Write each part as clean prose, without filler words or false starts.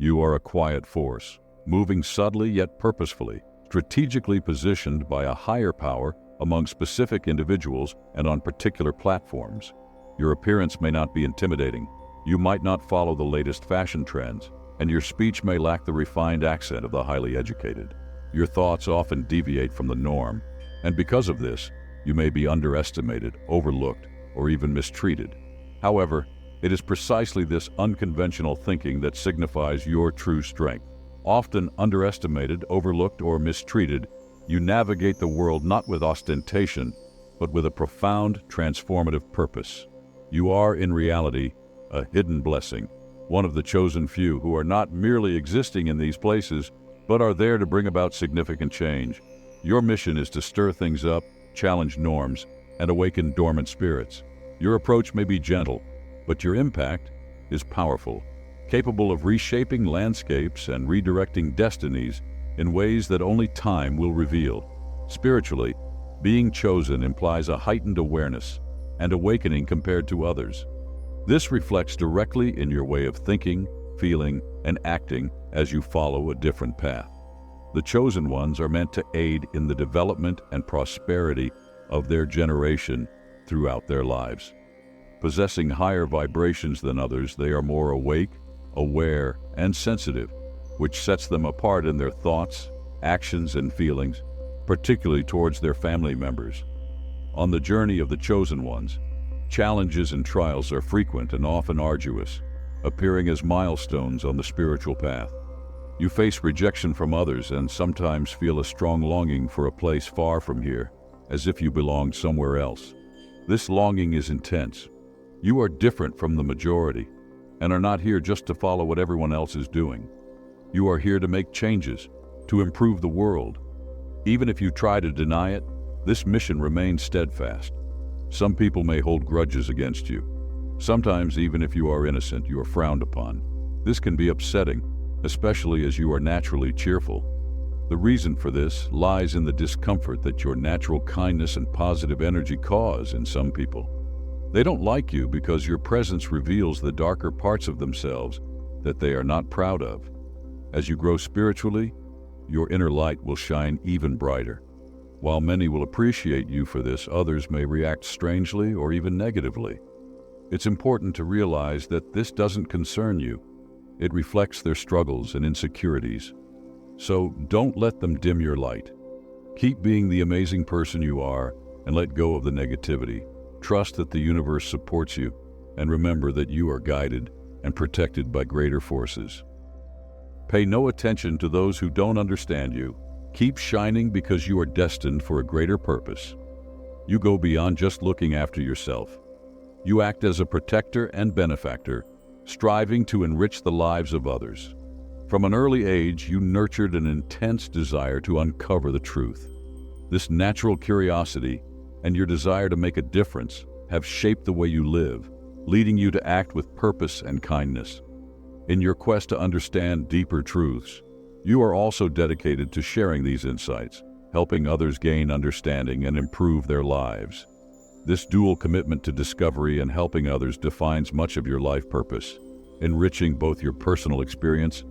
You are a quiet force, moving subtly yet purposefully, strategically positioned by a higher power among specific individuals and on particular platforms. Your appearance may not be intimidating, you might not follow the latest fashion trends, and your speech may lack the refined accent of the highly educated. Your thoughts often deviate from the norm, and because of this, you may be underestimated, overlooked, or even mistreated. However, it is precisely this unconventional thinking that signifies your true strength. Often underestimated, overlooked, or mistreated, you navigate the world not with ostentation, but with a profound, transformative purpose. You are, in reality, a hidden blessing, one of the chosen few who are not merely existing in these places, but are there to bring about significant change. Your mission is to stir things up, challenge norms, and awaken dormant spirits. Your approach may be gentle, but your impact is powerful, capable of reshaping landscapes and redirecting destinies in ways that only time will reveal. Spiritually, being chosen implies a heightened awareness and awakening compared to others. This reflects directly in your way of thinking, feeling, and acting as you follow a different path. The chosen ones are meant to aid in the development and prosperity of their generation throughout their lives. Possessing higher vibrations than others, they are more awake, aware, and sensitive, which sets them apart in their thoughts, actions, and feelings, particularly towards their family members. On the journey of the chosen ones, challenges and trials are frequent and often arduous, appearing as milestones on the spiritual path. You face rejection from others and sometimes feel a strong longing for a place far from here, as if you belonged somewhere else. This longing is intense. You are different from the majority and are not here just to follow what everyone else is doing. You are here to make changes, to improve the world. Even if you try to deny it, this mission remains steadfast. Some people may hold grudges against you. Sometimes, even if you are innocent, you are frowned upon. This can be upsetting, especially as you are naturally cheerful. The reason for this lies in the discomfort that your natural kindness and positive energy cause in some people. They don't like you because your presence reveals the darker parts of themselves that they are not proud of. As you grow spiritually, your inner light will shine even brighter. While many will appreciate you for this, others may react strangely or even negatively. It's important to realize that this doesn't concern you. It reflects their struggles and insecurities. So don't let them dim your light. Keep being the amazing person you are and let go of the negativity. Trust that the universe supports you, and remember that you are guided and protected by greater forces. Pay no attention to those who don't understand you. Keep shining because you are destined for a greater purpose. You go beyond just looking after yourself. You act as a protector and benefactor, striving to enrich the lives of others. From an early age, you nurtured an intense desire to uncover the truth. This natural curiosity and your desire to make a difference have shaped the way you live, leading you to act with purpose and kindness. In your quest to understand deeper truths, you are also dedicated to sharing these insights, helping others gain understanding and improve their lives. This dual commitment to discovery and helping others defines much of your life purpose, enriching both your personal experience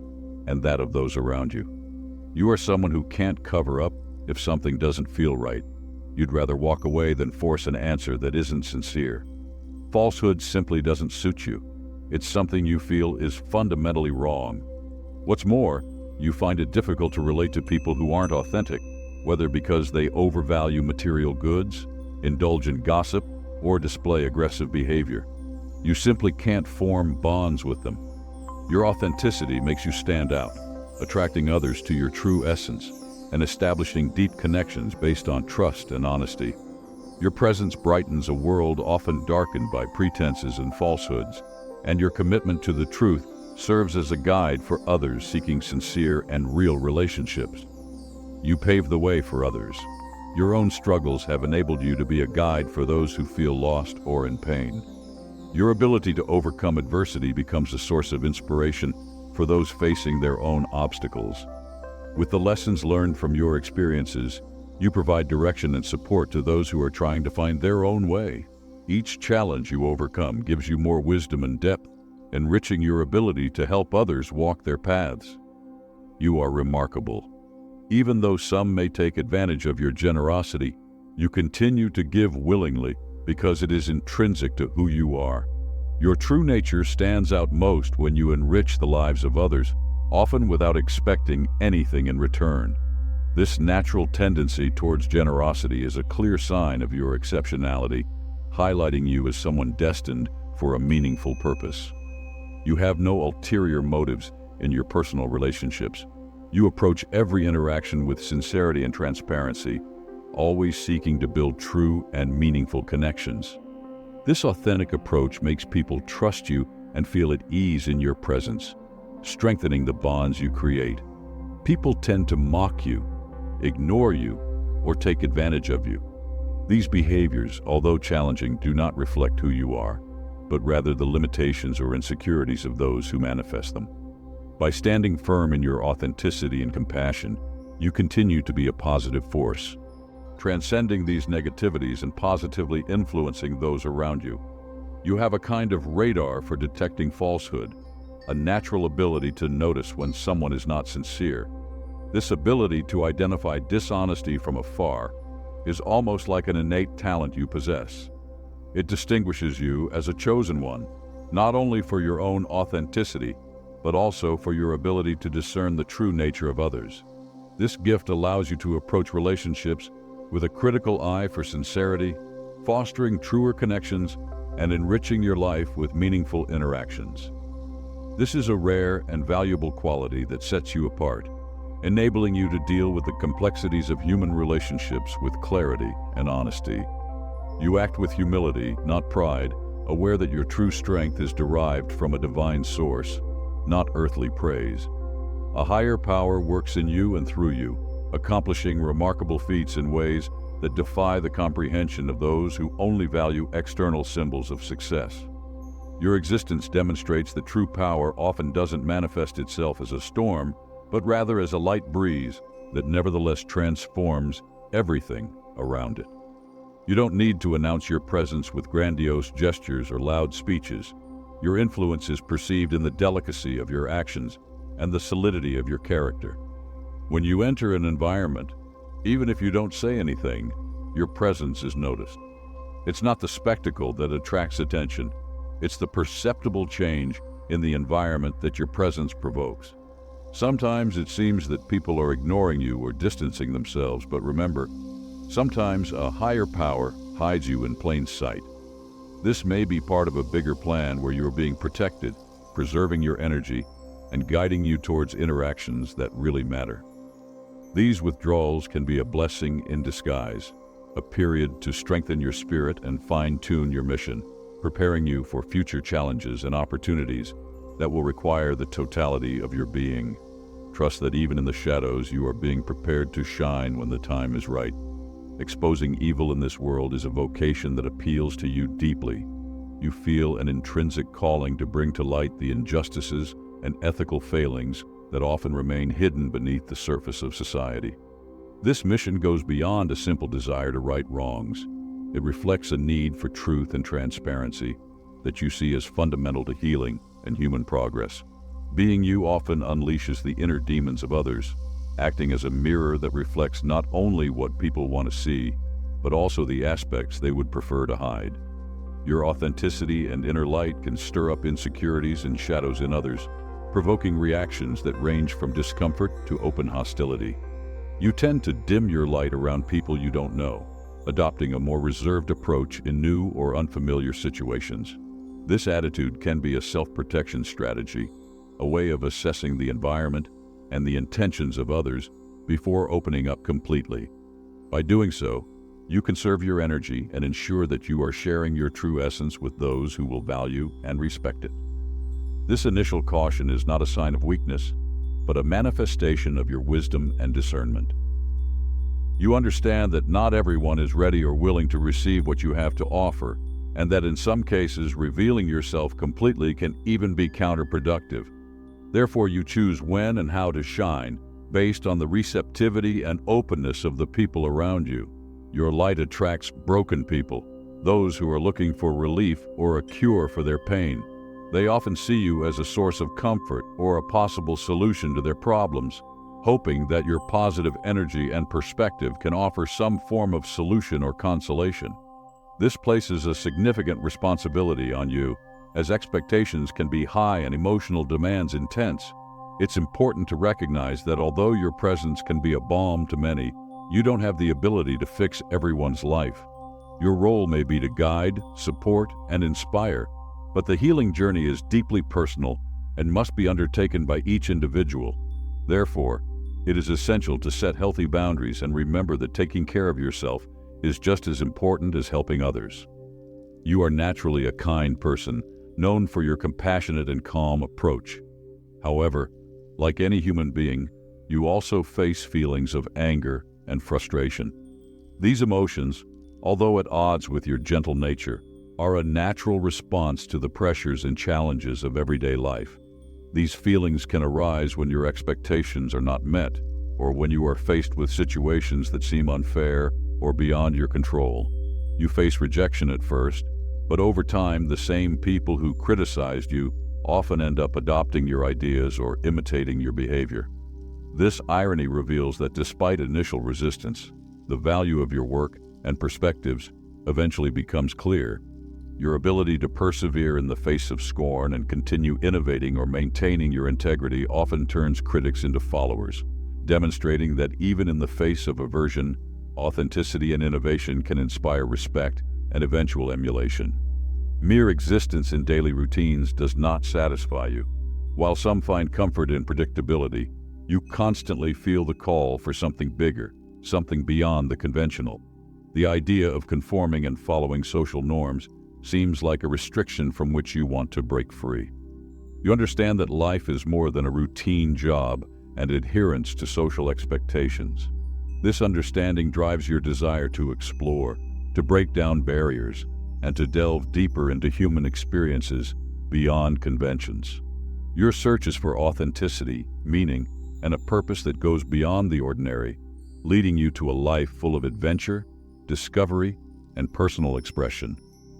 and that of those around you. You are someone who can't cover up if something doesn't feel right. You'd rather walk away than force an answer that isn't sincere. Falsehood simply doesn't suit you. It's something you feel is fundamentally wrong. What's more, you find it difficult to relate to people who aren't authentic, whether because they overvalue material goods, indulge in gossip, or display aggressive behavior. You simply can't form bonds with them. Your authenticity makes you stand out, attracting others to your true essence and establishing deep connections based on trust and honesty. Your presence brightens a world often darkened by pretenses and falsehoods, and your commitment to the truth serves as a guide for others seeking sincere and real relationships. You pave the way for others. Your own struggles have enabled you to be a guide for those who feel lost or in pain. Your ability to overcome adversity becomes a source of inspiration for those facing their own obstacles. With the lessons learned from your experiences, you provide direction and support to those who are trying to find their own way. Each challenge you overcome gives you more wisdom and depth, enriching your ability to help others walk their paths. You are remarkable. Even though some may take advantage of your generosity, you continue to give willingly because it is intrinsic to who you are. Your true nature stands out most when you enrich the lives of others, often without expecting anything in return. This natural tendency towards generosity is a clear sign of your exceptionality, highlighting you as someone destined for a meaningful purpose. You have no ulterior motives in your personal relationships. You approach every interaction with sincerity and transparency, always seeking to build true and meaningful connections. This authentic approach makes people trust you and feel at ease in your presence, strengthening the bonds you create. People tend to mock you, ignore you, or take advantage of you. These behaviors, although challenging, do not reflect who you are, but rather the limitations or insecurities of those who manifest them. By standing firm in your authenticity and compassion, you continue to be a positive force, transcending these negativities and positively influencing those around you. You have a kind of radar for detecting falsehood, a natural ability to notice when someone is not sincere. This ability to identify dishonesty from afar is almost like an innate talent you possess. It distinguishes you as a chosen one, not only for your own authenticity, but also for your ability to discern the true nature of others. This gift allows you to approach relationships with a critical eye for sincerity, fostering truer connections and enriching your life with meaningful interactions. This is a rare and valuable quality that sets you apart, enabling you to deal with the complexities of human relationships with clarity and honesty. You act with humility, not pride, aware that your true strength is derived from a divine source, not earthly praise. A higher power works in you and through you, accomplishing remarkable feats in ways that defy the comprehension of those who only value external symbols of success. Your existence demonstrates that true power often doesn't manifest itself as a storm, but rather as a light breeze that nevertheless transforms everything around it. You don't need to announce your presence with grandiose gestures or loud speeches. Your influence is perceived in the delicacy of your actions and the solidity of your character. When you enter an environment, even if you don't say anything, your presence is noticed. It's not the spectacle that attracts attention, it's the perceptible change in the environment that your presence provokes. Sometimes it seems that people are ignoring you or distancing themselves, but remember, sometimes a higher power hides you in plain sight. This may be part of a bigger plan where you're being protected, preserving your energy, and guiding you towards interactions that really matter. These withdrawals can be a blessing in disguise, a period to strengthen your spirit and fine-tune your mission, preparing you for future challenges and opportunities that will require the totality of your being. Trust that even in the shadows, you are being prepared to shine when the time is right. Exposing evil in this world is a vocation that appeals to you deeply. You feel an intrinsic calling to bring to light the injustices and ethical failings that often remain hidden beneath the surface of society. This mission goes beyond a simple desire to right wrongs. It reflects a need for truth and transparency that you see as fundamental to healing and human progress. Being you often unleashes the inner demons of others, acting as a mirror that reflects not only what people want to see, but also the aspects they would prefer to hide. Your authenticity and inner light can stir up insecurities and shadows in others, provoking reactions that range from discomfort to open hostility. You tend to dim your light around people you don't know, adopting a more reserved approach in new or unfamiliar situations. This attitude can be a self-protection strategy, a way of assessing the environment and the intentions of others before opening up completely. By doing so, you conserve your energy and ensure that you are sharing your true essence with those who will value and respect it. This initial caution is not a sign of weakness, but a manifestation of your wisdom and discernment. You understand that not everyone is ready or willing to receive what you have to offer, and that in some cases revealing yourself completely can even be counterproductive. Therefore, you choose when and how to shine based on the receptivity and openness of the people around you. Your light attracts broken people, those who are looking for relief or a cure for their pain. They often see you as a source of comfort or a possible solution to their problems, hoping that your positive energy and perspective can offer some form of solution or consolation. This places a significant responsibility on you, as expectations can be high and emotional demands intense. It's important to recognize that although your presence can be a balm to many, you don't have the ability to fix everyone's life. Your role may be to guide, support, and inspire, but the healing journey is deeply personal and must be undertaken by each individual. Therefore, it is essential to set healthy boundaries and remember that taking care of yourself is just as important as helping others. You are naturally a kind person, known for your compassionate and calm approach. However, like any human being, you also face feelings of anger and frustration. These emotions, although at odds with your gentle nature, are a natural response to the pressures and challenges of everyday life. These feelings can arise when your expectations are not met, or when you are faced with situations that seem unfair or beyond your control. You face rejection at first, but over time, the same people who criticized you often end up adopting your ideas or imitating your behavior. This irony reveals that despite initial resistance, the value of your work and perspectives eventually becomes clear. Your ability to persevere in the face of scorn and continue innovating or maintaining your integrity often turns critics into followers, demonstrating that even in the face of aversion, authenticity and innovation can inspire respect and eventual emulation. Mere existence in daily routines does not satisfy you. While some find comfort in predictability, you constantly feel the call for something bigger, something beyond the conventional. The idea of conforming and following social norms seems like a restriction from which you want to break free. You understand that life is more than a routine job and adherence to social expectations. This understanding drives your desire to explore, to break down barriers, and to delve deeper into human experiences beyond conventions. Your search is for authenticity, meaning, and a purpose that goes beyond the ordinary, leading you to a life full of adventure, discovery, and personal expression.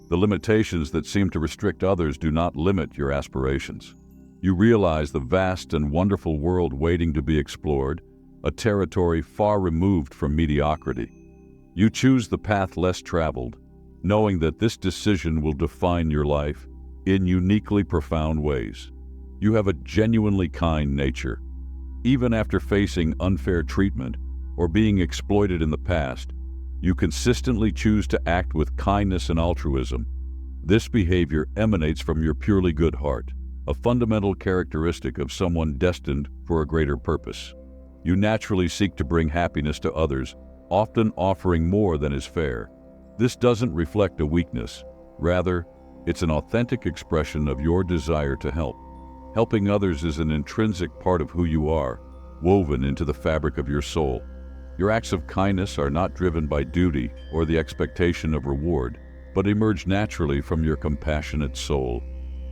The limitations that seem to restrict others do not limit your aspirations. You realize the vast and wonderful world waiting to be explored, a territory far removed from mediocrity. You choose the path less traveled, knowing that this decision will define your life in uniquely profound ways. You have a genuinely kind nature. Even after facing unfair treatment or being exploited in the past, you consistently choose to act with kindness and altruism. This behavior emanates from your purely good heart, a fundamental characteristic of someone destined for a greater purpose. You naturally seek to bring happiness to others, often offering more than is fair. This doesn't reflect a weakness. Rather, it's an authentic expression of your desire to help. Helping others is an intrinsic part of who you are, woven into the fabric of your soul. Your acts of kindness are not driven by duty or the expectation of reward, but emerge naturally from your compassionate soul.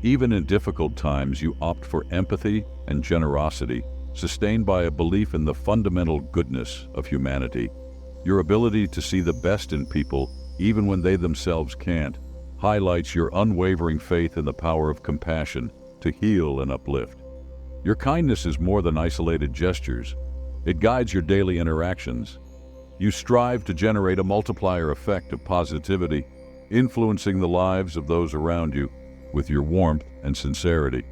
Even in difficult times, you opt for empathy and generosity, sustained by a belief in the fundamental goodness of humanity. Your ability to see the best in people, even when they themselves can't, highlights your unwavering faith in the power of compassion to heal and uplift. Your kindness is more than isolated gestures. It guides your daily interactions. You strive to generate a multiplier effect of positivity, influencing the lives of those around you with your warmth and sincerity.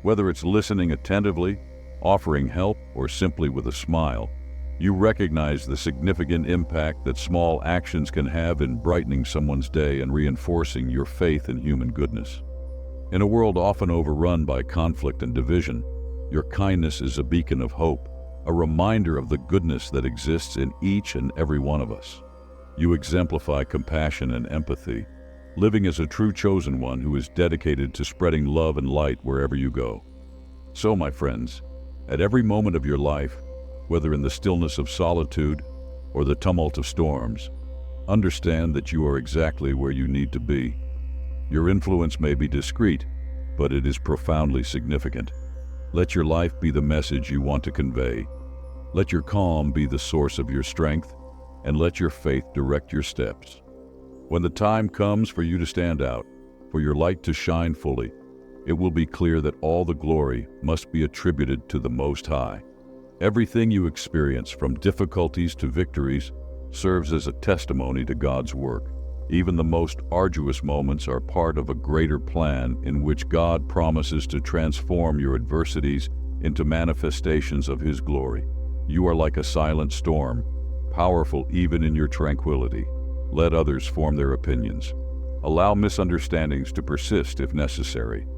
Whether it's listening attentively, offering help, or simply with a smile, you recognize the significant impact that small actions can have in brightening someone's day and reinforcing your faith in human goodness. In a world often overrun by conflict and division, your kindness is a beacon of hope, a reminder of the goodness that exists in each and every one of us. You exemplify compassion and empathy, living as a true chosen one who is dedicated to spreading love and light wherever you go. So, my friends, at every moment of your life, whether in the stillness of solitude or the tumult of storms, understand that you are exactly where you need to be. Your influence may be discreet, but it is profoundly significant. Let your life be the message you want to convey. Let your calm be the source of your strength, and let your faith direct your steps. When the time comes for you to stand out, for your light to shine fully, it will be clear that all the glory must be attributed to the Most High. Everything you experience, from difficulties to victories, serves as a testimony to God's work. Even the most arduous moments are part of a greater plan in which God promises to transform your adversities into manifestations of His glory. You are like a silent storm, powerful even in your tranquility. Let others form their opinions. Allow misunderstandings to persist if necessary.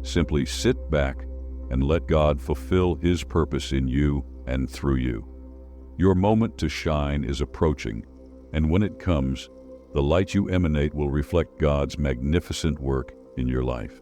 Simply sit back and let God fulfill His purpose in you and through you. Your moment to shine is approaching, and when it comes, the light you emanate will reflect God's magnificent work in your life.